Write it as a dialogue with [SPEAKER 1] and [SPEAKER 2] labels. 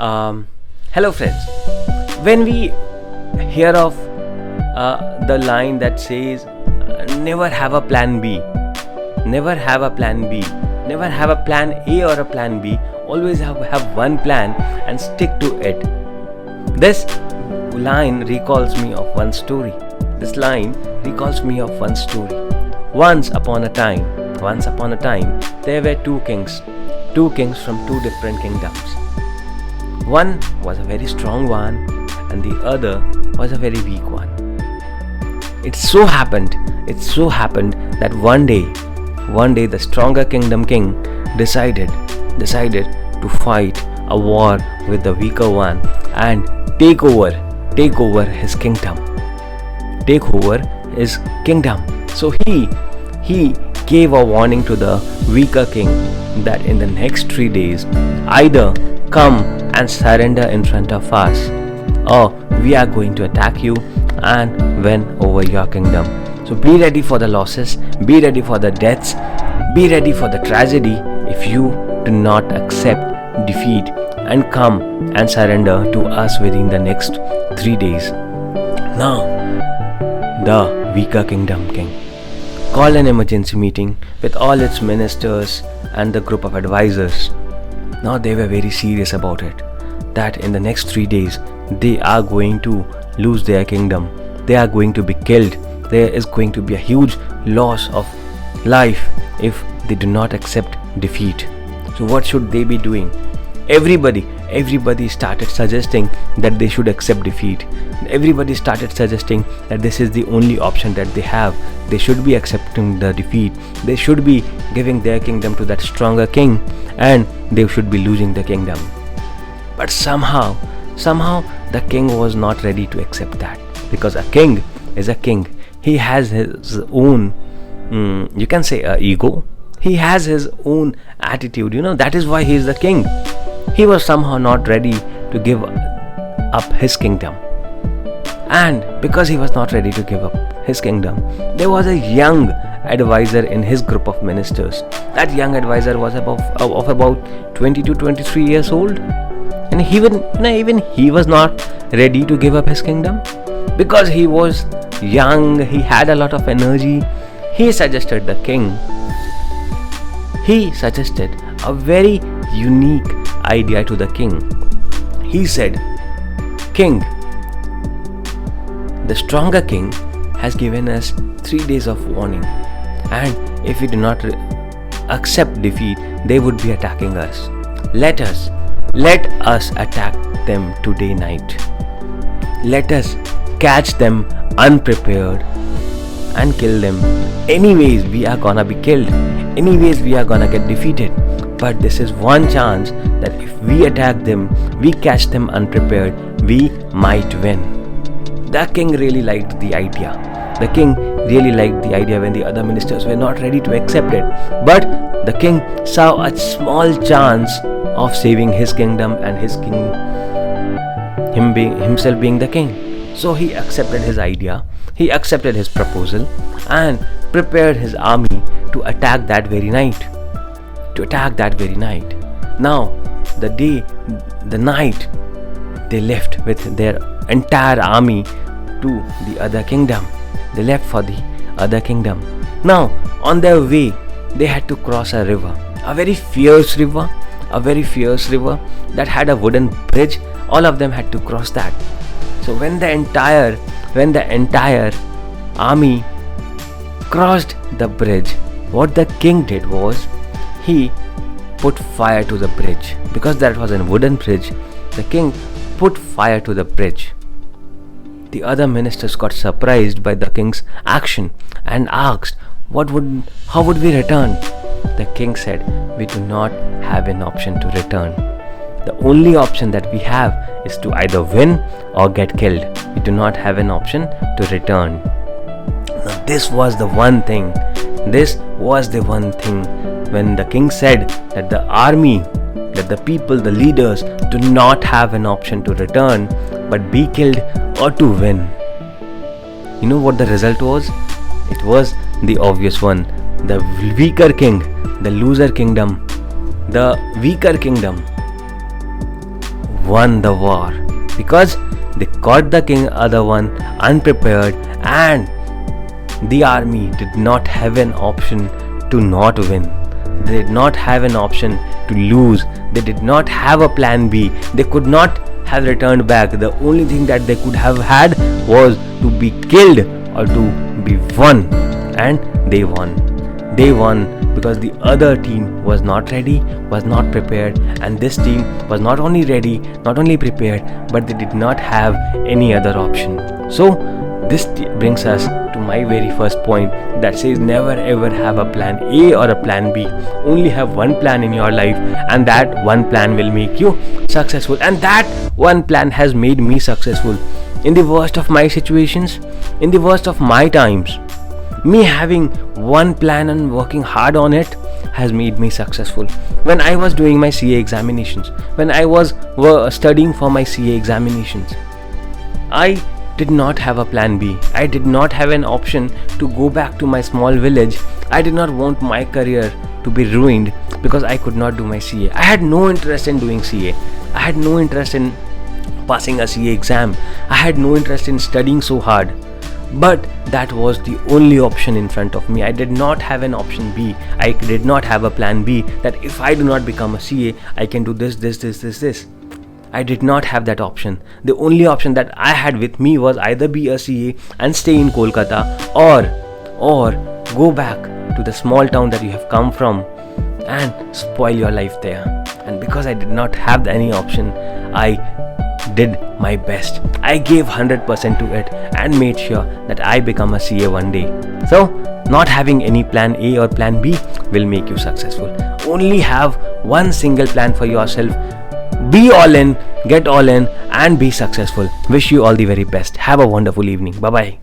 [SPEAKER 1] Hello friends. When we hear of the line that says never have a plan B, never have a plan B, never have a plan A or a plan B, always have one plan and stick to it. This line recalls me of one story. This line recalls me of one story. Once upon a time, there were two kings from two different kingdoms. One was a very strong one and the other was a very weak one. It so happened that one day the stronger kingdom king decided to fight a war with the weaker one and take over his kingdom. So he gave a warning to the weaker king that in the next 3 days either come and surrender in front of us, or we are going to attack you and win over your kingdom. So be ready for the losses, be ready for the deaths, be ready for the tragedy if you do not accept defeat and come and surrender to us within the next 3 days. Now, the weaker kingdom king called an emergency meeting with all its ministers and the group of advisors. Now they were very serious about it, that in the next 3 days they are going to lose their kingdom, they are going to be killed, there is going to be a huge loss of life if they do not accept defeat. So what should they be doing? Everybody started suggesting that they should accept defeat. Everybody started suggesting that this is the only option that they have. They should be accepting the defeat. They should be giving their kingdom to that stronger king and they should be losing the kingdom. But somehow the king was not ready to accept that, because a king is a king. He has his own, you can say, ego. He has his own attitude, that is why he is the king. He was somehow not ready to give up his kingdom. And because he was not ready to give up his kingdom, there was a young advisor in his group of ministers. That young advisor was of about 20 to 23 years old. And even he was not ready to give up his kingdom. Because he was young, he had a lot of energy. He suggested the king. He suggested a very unique idea to the king. He said, "King, the stronger king has given us 3 days of warning, and if we do not accept defeat, they would be attacking us. Let us attack them today night. Let us catch them unprepared and kill them. Anyways, we are gonna be killed. Anyways, we are gonna get defeated. But this is one chance that if we attack them, we catch them unprepared, we might win." The king really liked the idea. The king really liked the idea when the other ministers were not ready to accept it. But the king saw a small chance of saving his kingdom and himself being the king. So he accepted his idea, he accepted his proposal and prepared his army to attack that very night. Now, the night, they left with their entire army to the other kingdom. They left for the other kingdom. Now, on their way, they had to cross a river, a very fierce river that had a wooden bridge. All of them had to cross that. So when the entire army crossed the bridge, what the king did was he put fire to the bridge. Because that was a wooden bridge, the king put fire to the bridge. The other ministers got surprised by the king's action and asked, how would we return? The king said, "We do not have an option to return. The only option that we have is to either win or get killed. We do not have an option to return." Now this was the one thing when the king said that the army, that the people, the leaders do not have an option to return but be killed or to win. You know what the result was? It was the obvious one. The weaker king, the loser kingdom, the weaker kingdom won the war, because they caught the king other one unprepared, and the army did not have an option to not win. They did not have an option to lose. They did not have a plan B. They could not have returned back. The only thing that they could have had was to be killed or to be won, and they won. They won because the other team was not ready, was not prepared, and this team was not only ready, not only prepared, but they did not have any other option. So this brings us to my very first point that says never ever have a plan A or a plan B. Only have one plan in your life, and that one plan will make you successful. And that one plan has made me successful in the worst of my situations, in the worst of my times. Me having one plan and working hard on it has made me successful. When I was doing my CA examinations, when I was studying for my CA examinations, I did not have a plan B. I did not have an option to go back to my small village. I did not want my career to be ruined because I could not do my CA. I had no interest in doing CA. I had no interest in passing a CA exam. I had no interest in studying so hard. But that was the only option in front of me. I did not have an option B. I did not have a plan B that if I do not become a CA, I can do this. I did not have that option. The only option that I had with me was either be a CA and stay in Kolkata, or go back to the small town that you have come from and spoil your life there. And because I did not have any option, I did my best. I gave 100% to it and made sure that I become a CA one day. So not having any plan A or plan B will make you successful. Only have one single plan for yourself. Be all in, get all in, and be successful. Wish you all the very best. Have a wonderful evening. Bye bye.